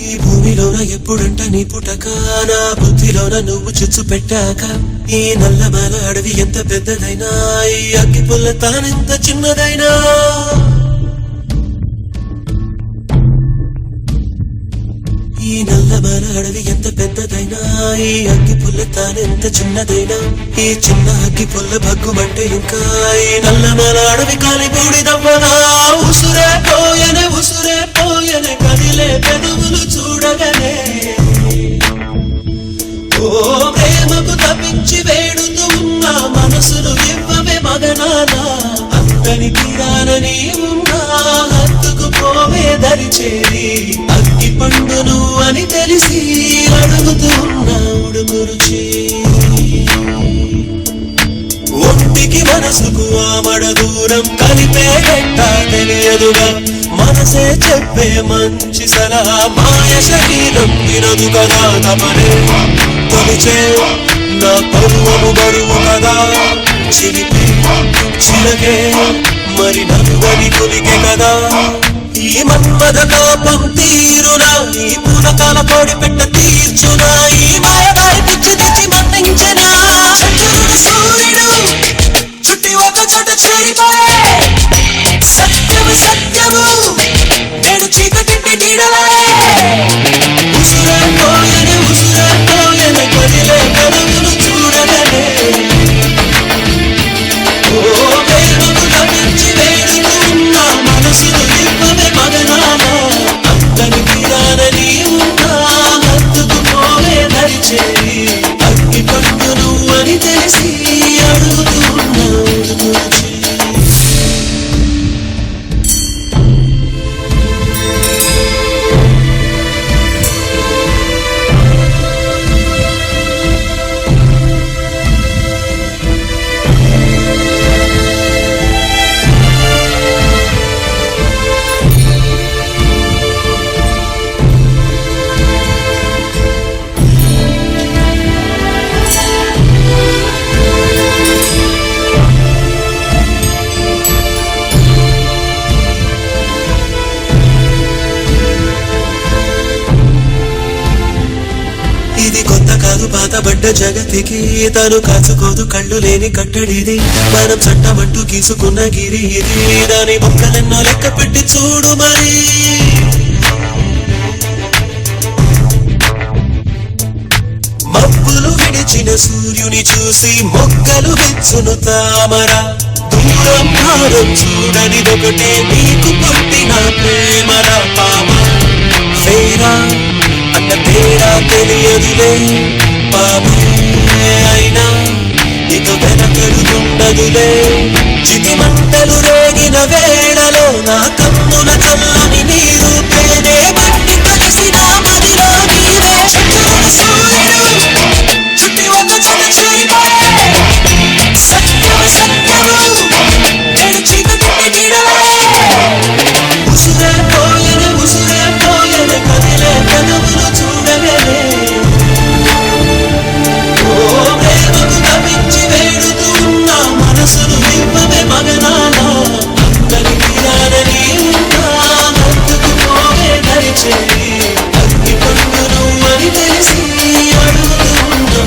ఈ భూమిలోన ఎప్పుడంట నీ పుటక నా బుద్ధిలోన నువ్వు చిచ్చు పెట్టాక ఈ నల్లమల అడవి ఎంత పెద్దదైనా ఈ అగ్గి పుల్ల తానెంత చిన్నదైనా ఈ నల్లమల అడవి ఎంత పెద్దదైనా ఈ అగ్గి పుల్ల తానెంత చిన్నదైనా ఈ చిన్న అగ్గి పుల్ల భగ్గుమంటే ఇంకా ఈ నల్లమల అడవి కాలి బూడిదవ్వనా ఉసురే పోయనే కదిలే పెదవులు చూడగనే ఓ ప్రేమకు తప్పించి వేడుతూ ఉన్న మనసును ఇవ్వవే మగనానా అంతని తీరానని ఉన్నా హత్తుకు పోవే దరి చేరి అగ్గి పండు నువ్వు అని తెలిసి అడుగుతూ ఉన్నా ఉడుమురు ఒంటికి మనసుకు ఆమడ దూరం కలిపే గంట తెలియదుగా మనసే చెప్పే మంచి సలహా మాయ శరీరం వినదు కదా తమనే తొలిచే నా పరువము బరువు కదా చిలిపి చిలకే మరి నలుగని కులికే కదా ఈ మన్మథ తాపం తీరునా ఈ పూనకాల కోడి పెట్ట తీర్చునా ఈ మాయదారి పిచ్చి తెచ్చి మన్నించెనా చంద్రుడు సూర్యుడు చుట్టి ఒక చోట చేరిపోయే సత్యము నేడు చీకటింటి నీడలే ఉసురే పోయనే కదిలే కనువులు చూడగనే ఓ ప్రేమకు లభించి వేడుతూ ఉన్న మనసును ఇవ్వవే మగనానా అంతని తీరానని ఉన్నా హత్తుకు పోవే దరి చేరి అగ్గి పండు నువ్వు అని తెలిసి అడుగుతూ ఉన్నా పాతబడ్డ జగతికి తను కాచుకోదు కళ్ళు లేని కట్టడిది మనం చట్టమంటూ గీసుకున్న గిరి ఇది దాని మొక్కలెన్నో లెక్క పెట్టి చూడు మరి మబ్బులు విడిచిన సూర్యుని చూసి మొక్కలు విచ్చును తామర దూరం భారం చూడనిదొకటే నీకు పుట్టిన ప్రేమరా పామ ఫేరా అన్న తేడా తెలియదులే పాపే అయినా ఇక వెనకడుగుండదులే చితి మంటలు రేగిన వేళలో నా కన్నుల చల్లని నీరు పేనే బట్టి కలిసిన మదిలో నీరే చంద్రుడు సూర్యుడు చుట్టి ఒక చోట చేరిపోయే సత్యము నేడు చీకటింటి నీడలే ఉసురే పోయనే కదిలే కనువులు చూడగనే మనసును ఇవ్వవే మగనానా అంతని తీరానని ఉన్నా హత్తుకు పోవే దరి చేరి అగ్గి పండు నువ్వు అని తెలిసి అడుగుతూ ఉన్నా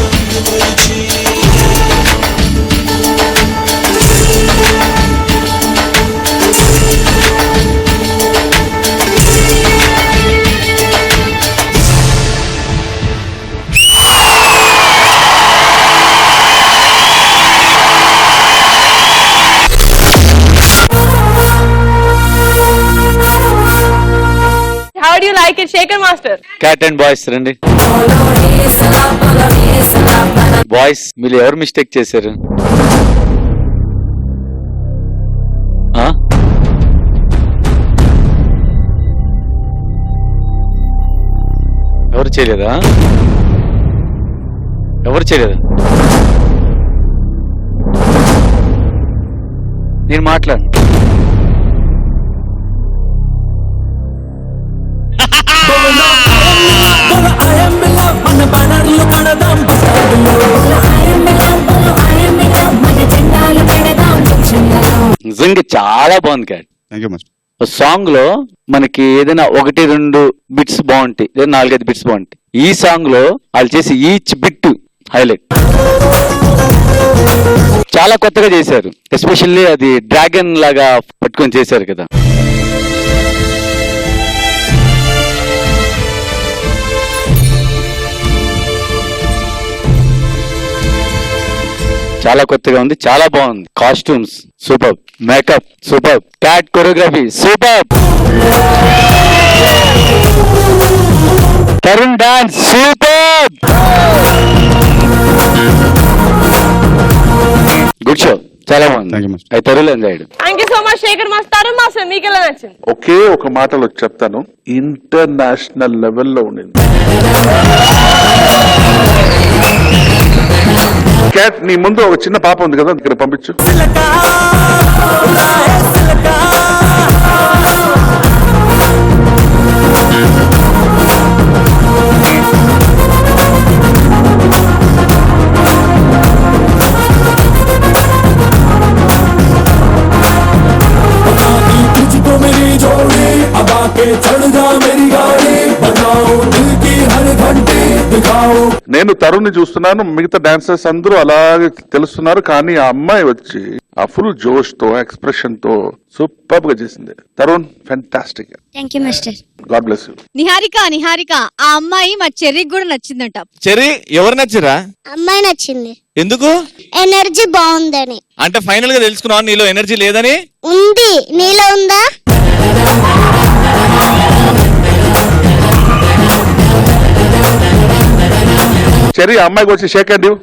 How do you like it, Shaker Master? Cat and boys రండి బాయ్స్ మీరు ఎవరు మిస్టేక్ చేశారు ఎవరు చేయలేదా నేను మాట్లాడు నిజంగా చాలా బాగుంది cat. Thank you master. Song లో మనకి ఏదైనా 1-2 బిట్స్ బాగుంటాయి, లేదా 4-5 బిట్స్ బాగుంటాయి. ఈ సాంగ్ లో వాళ్ళు చేసి ఈచ్ బిట్ హైలైట్, చాలా కొత్తగా చేశారు. ఎస్పెషల్లీ అది డ్రాగన్ లాగా పట్టుకొని చేశారు కదా. చాలా కొత్తగా ఉంది, చాలా బాగుంది. కాస్ట్యూమ్స్ సూపర్, మేకప్ సూపర్, క్యాట్ choreography super, Tarun dance super, good show, చాలా బాగుంది. అయితే Tarun enjoy. Thank you so much Shekhar master. Tarun master మీకు ఎలా నచ్చింది? ఒకే ఒక మాటలో చెప్తాను, ఇంటర్నేషనల్ లెవెల్లో ఉండింది. క్యాట్, నీ ముందు ఒక చిన్న పాప ఉంది కదా, ఇక్కడ పంపించు. నేను తరుణ్ చూస్తున్నాను, మిగతా డాన్సర్స్ అందరూ అలాగే తెలుస్తున్నారు, కానీ ఆ అమ్మాయి వచ్చి ఆ ఫుల్ జోష్ తో, ఎక్స్ప్రెషన్ తో సూపర్ గా చేసింది. Tarun fantastic. Thank you master. God bless you. Niharika ఆ అమ్మాయి మా చెర్రీకి కూడా నచ్చిందంట. చెర్రీ ఎవరు నచ్చిరా? అమ్మాయి నచ్చింది. ఎందుకు? ఎనర్జీ బాగుందని. అంటే ఫైనల్ గా తెలుసుకున్నావు నీలో ఎనర్జీ లేదని? ఉంది. నీలో ఉందా? చెర్రీ, అమ్మాయికి వచ్చి షేక్ హ్యాండ్ ఇవ్వు.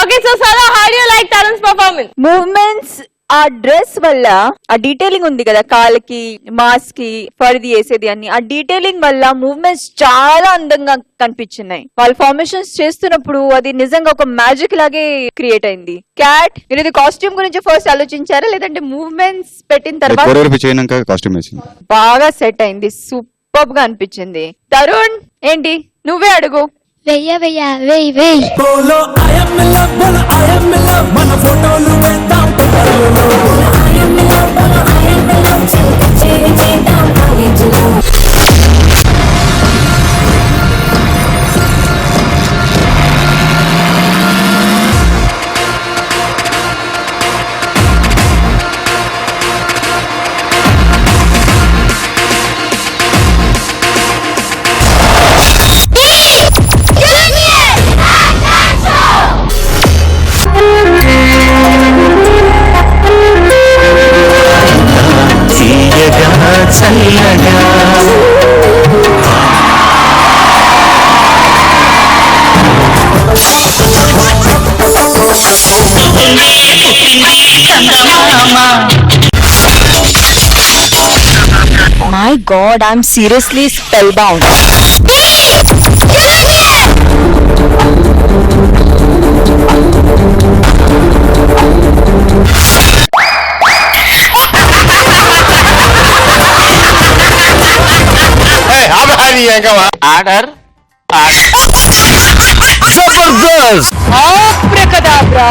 Okay, so Sara, how do you like Tarun's performance? Movements, ఆ డ్రెస్ వల్ల ఆ డీటెయిలింగ్ ఉంది కదా, కాళ్ళకి, మాస్క్ కి, ఫర్ది వేసేది అన్ని, ఆ డీటెయిలింగ్ వల్ల మూవ్మెంట్స్ చాలా అందంగా కనిపించినాయి. వాళ్ళు ఫార్మేషన్స్ చేస్తున్నప్పుడు అది నిజంగా ఒక మ్యాజిక్ లాగే క్రియేట్ అయింది. క్యాట్, మీరు ఇది కాస్ట్యూమ్ గురించి ఫస్ట్ ఆలోచించారా, లేదంటే మూవ్మెంట్స్ పెట్టిన తర్వాత బాగా సెట్ అయింది, సూపర్ గా అనిపించింది. తరుణ్ ఏంటి, నువ్వే అడుగు. వెయ్యి మన ఫోటోలు My God, I'm seriously spellbound. Order Abracadabra.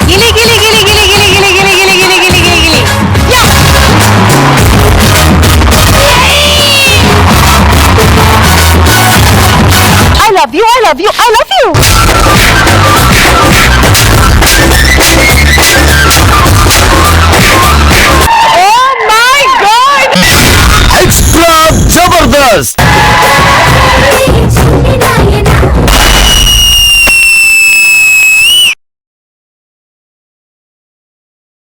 Gili gili gili gili gili gili gili gili gili gili gili gili. I love you, I love you, I love